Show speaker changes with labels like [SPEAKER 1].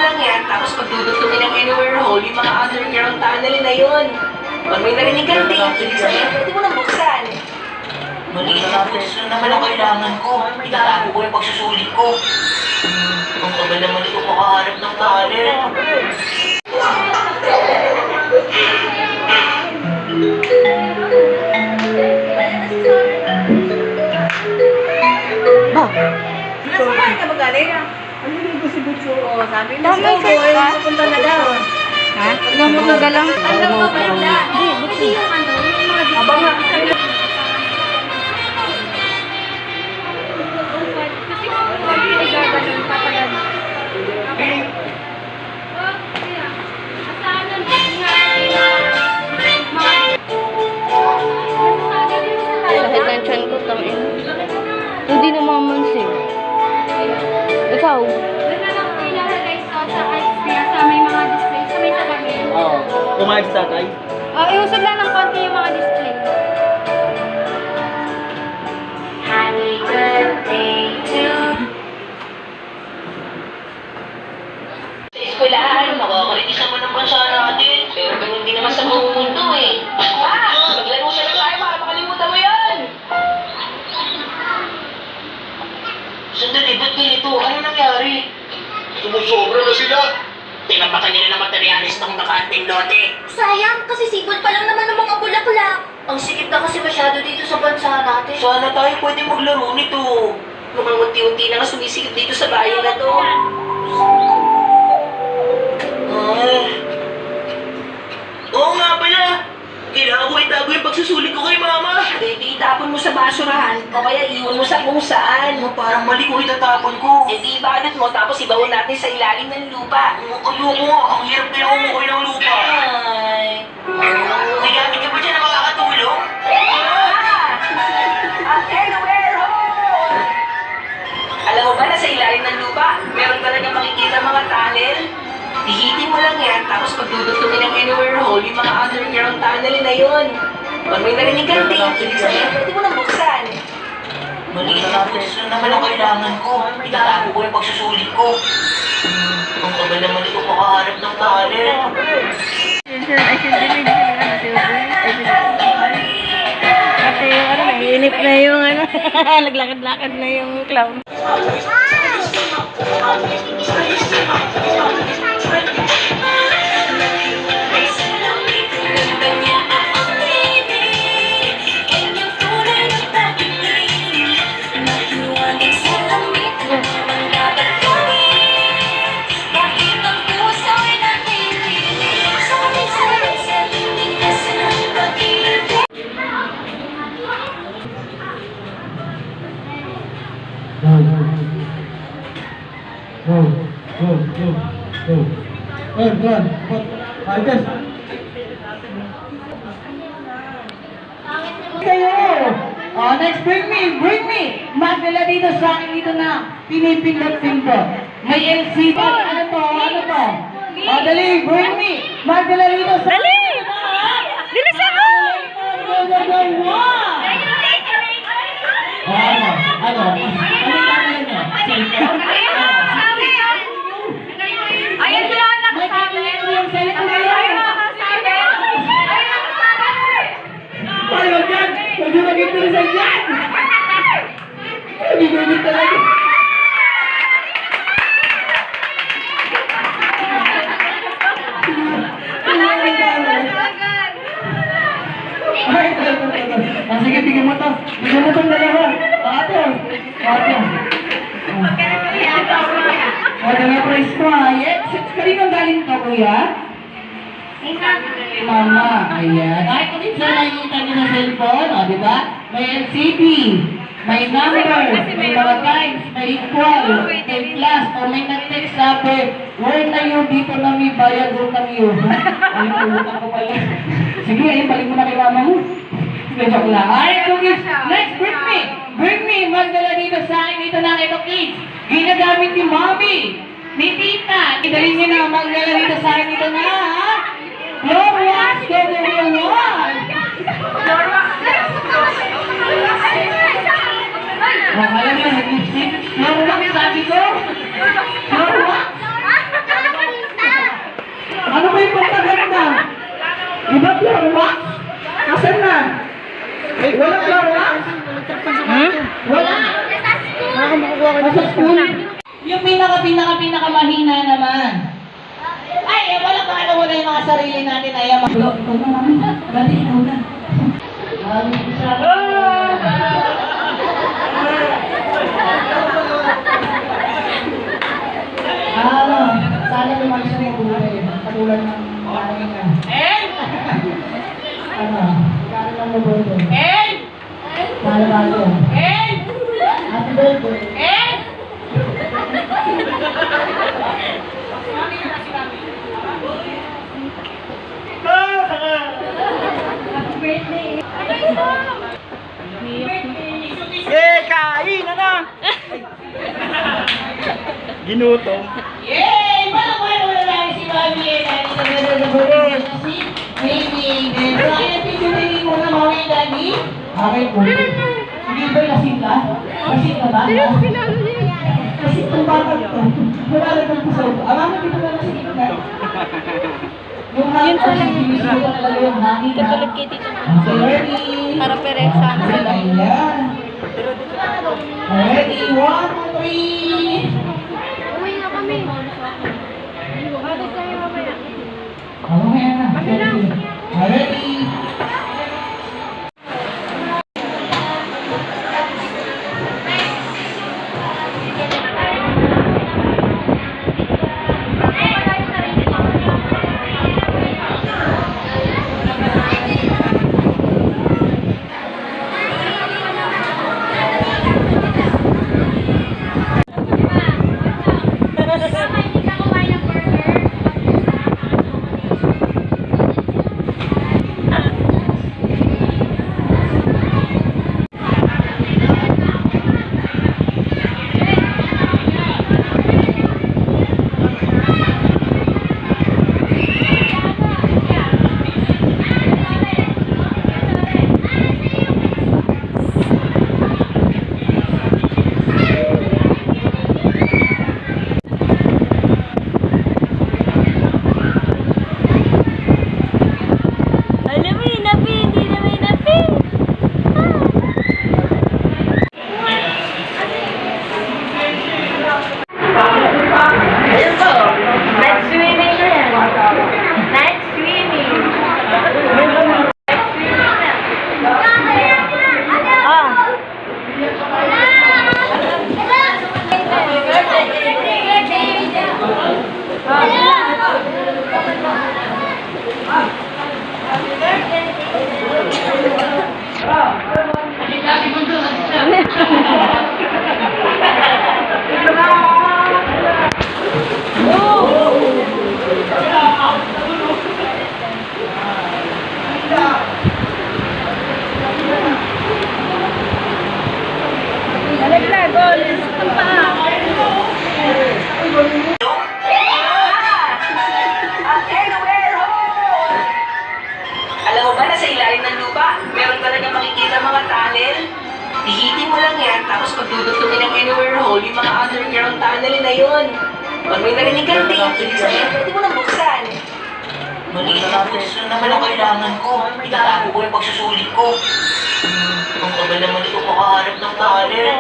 [SPEAKER 1] lang yan, tapos pagdudugtungin ng anywhere hole, yung mga underground tunnel na yun. Pag may narinig kang ding, ibig sabihin, pwede mo nang buksan.
[SPEAKER 2] Maliit na tools lang naman ang kailangan ko. Itatago ko yung pagsusulit ko. Ang tagal naman ito makahanap ng tunnel.
[SPEAKER 3] Ba?
[SPEAKER 1] Nasaan ka ba galing? Oo, sabi na
[SPEAKER 3] Tama
[SPEAKER 1] si Oboy,
[SPEAKER 3] ka.
[SPEAKER 1] pupunta na daw.
[SPEAKER 3] Ha? Huwag mo magalang.
[SPEAKER 4] Alam mo ba yun na? Kasi yung ano, yung mga
[SPEAKER 1] Abang nga.
[SPEAKER 4] kasi kung wala yung gaganon, papaganon.
[SPEAKER 3] Sakit ng tiyan ko, tangin. Hindi namamansin. Ikaw?
[SPEAKER 4] Doon na lang ilalagay sa may mga display, sa may salamin.
[SPEAKER 2] Oo. Kumain si tatay?
[SPEAKER 4] Iusog lang ng konti yung mga display. Happy birthday to
[SPEAKER 2] Sa eskwelahan, nakakaritis naman ang bansa natin. Pero ganun din naman sa buong mundo eh.
[SPEAKER 1] Maglaro siya na tayo para makalimutan mo yan.
[SPEAKER 2] Sandali, ba't ganito? Ano nangyari?
[SPEAKER 5] Sumusobra na sila.
[SPEAKER 2] Tinapatan niya na ng materialis ng nakaanting lote.
[SPEAKER 4] Sayang, kasi sipol pa lang naman ng mga bulaklak. Ang sikip na kasi masyado dito sa bansa natin.
[SPEAKER 2] Sana tayo pwede maglaro nito.
[SPEAKER 1] Mukhang unti-unti na nga sumisikip dito sa bayan na to.
[SPEAKER 2] Oo nga pala. Kailangan ko itago yung pagsusulit ko kay mama.
[SPEAKER 1] Di itapon mo sa basurahan o kaya iwan mo sa kung saan.
[SPEAKER 2] Parang mali ko itatapon ko.
[SPEAKER 1] Di ibalot mo tapos ibawon natin sa ilalim ng lupa.
[SPEAKER 2] Ayoko nga. Ang hirap kaya umukoy ng lupa.
[SPEAKER 1] Ay.
[SPEAKER 2] May gamit ka ba dyan na makakatulong?
[SPEAKER 1] Ang anywhere hole! Alam mo ba na sa ilalim ng lupa, meron talaga makikita mga tunnel? Ihitin mo lang yan, tapos pagdudugtungin ng anywhere hole, yung mga underground tunnel na yun. Pag may narinig kang ding, ibig sabihin, pwede mo nang buksan.
[SPEAKER 2] Maliit na tools lang naman ang kailangan ko. Itatago ko yung pagsusulit ko. Ang tagal naman ito makahanap ng tunnel.
[SPEAKER 3] Kasi yung ano, naiinip na yung ano, naglakad-lakad na yung clown.
[SPEAKER 6] Oh, next, bring me. Magdala dito sa akin dito na pinipindot-pindot. May LCD. Ano to? Oh, dali, bring me. Magdala dito sa
[SPEAKER 3] Dali! Bilisan mo!
[SPEAKER 6] Go, go, go, wow! Oh, ano? Ano yung gagawin niyo? Cellphone?
[SPEAKER 4] Ayan sila ang nakasabi.
[SPEAKER 6] Yung cellphone na yun. Ay, wag yan! Huwag yung mag-interesan yan! Hindi talaga. Sige, bigyan mo to. Bigyan mo tong dalawa. Ate. Dala price ko ha. Kanino galing ka, kuya? Mama. Ayan. Ay, kung isa nakikita niyo sa cellphone, o, di ba? May LCD, may number, may mga times, may equal, may plus, o may nag-text sabi, where na yun dito na may bayad, where na yun. Ay, pulutan ko pala. Sige, ayun, balik mo na kay mama mo. Joke lang. Ay, okay. Next, bring me. Magdala dito sa akin, dito na ito, kids. Ginagamit ni mommy, ni tita. Idalhin niyo na, magdala dito sa akin, dito na, ha? Floor wax, go to your wall. Alam mo, nag-lipstick. Floor wax, sabi ko. Floor wax. floor wax? Asan na? Wala floor wax? Wala.
[SPEAKER 3] Baka makukuha ko
[SPEAKER 6] Nasa school? Yung pinakamahina naman. Ay, wala pa ano muna yung mga sarili natin ay ikaw na mami. Dali, ikaw na. Sana naman siya mabuhay. Katulad ng nanay niya. Ano? Sana naman mabuhay. Mahal bago. Happy birthday.
[SPEAKER 7] Kain na na! Ginutom.
[SPEAKER 6] Yay! Malakuha na lang si Mami. Si Baby. Kaya tituloy mo na Mami Daddy. Okay po. Hindi ba lasing ka? Lasing ka ba? Lasing kang bata ito. Wala na kang puso. Mami, dito na lasing ka. Yung hangin ko lang yung gusto ko talaga yung hangin na.
[SPEAKER 3] Katulad kay Tito.
[SPEAKER 6] Okay, ready?
[SPEAKER 3] Para pere sa amin sila.
[SPEAKER 6] Ayan. Ready? 1, 2, 3.
[SPEAKER 4] Uwi na kami.
[SPEAKER 6] Okay na. Ready?
[SPEAKER 3] Alam mo, inapi, hindi na may inapi. Ayun po, night swimming na yan. Night swimming. Night swimming na. Ah. Nalaglag, gol. Ang paa.
[SPEAKER 1] Ang anywhere hole! Alam mo ba na sa ilalim ng lupa, meron talaga makikita mga tunnel? Ihitin mo lang yan, tapos pagdudugtungin ng anywhere hole, yung mga underground tunnel na yun. Pag may narinig kang ding, ibig sabihin, pwede mo nang buksan.
[SPEAKER 2] Maliit na puso naman ang kailangan ko. Itatago ko yung pagsusulit ko. Ang abal naman ito makaharap ng tunnel.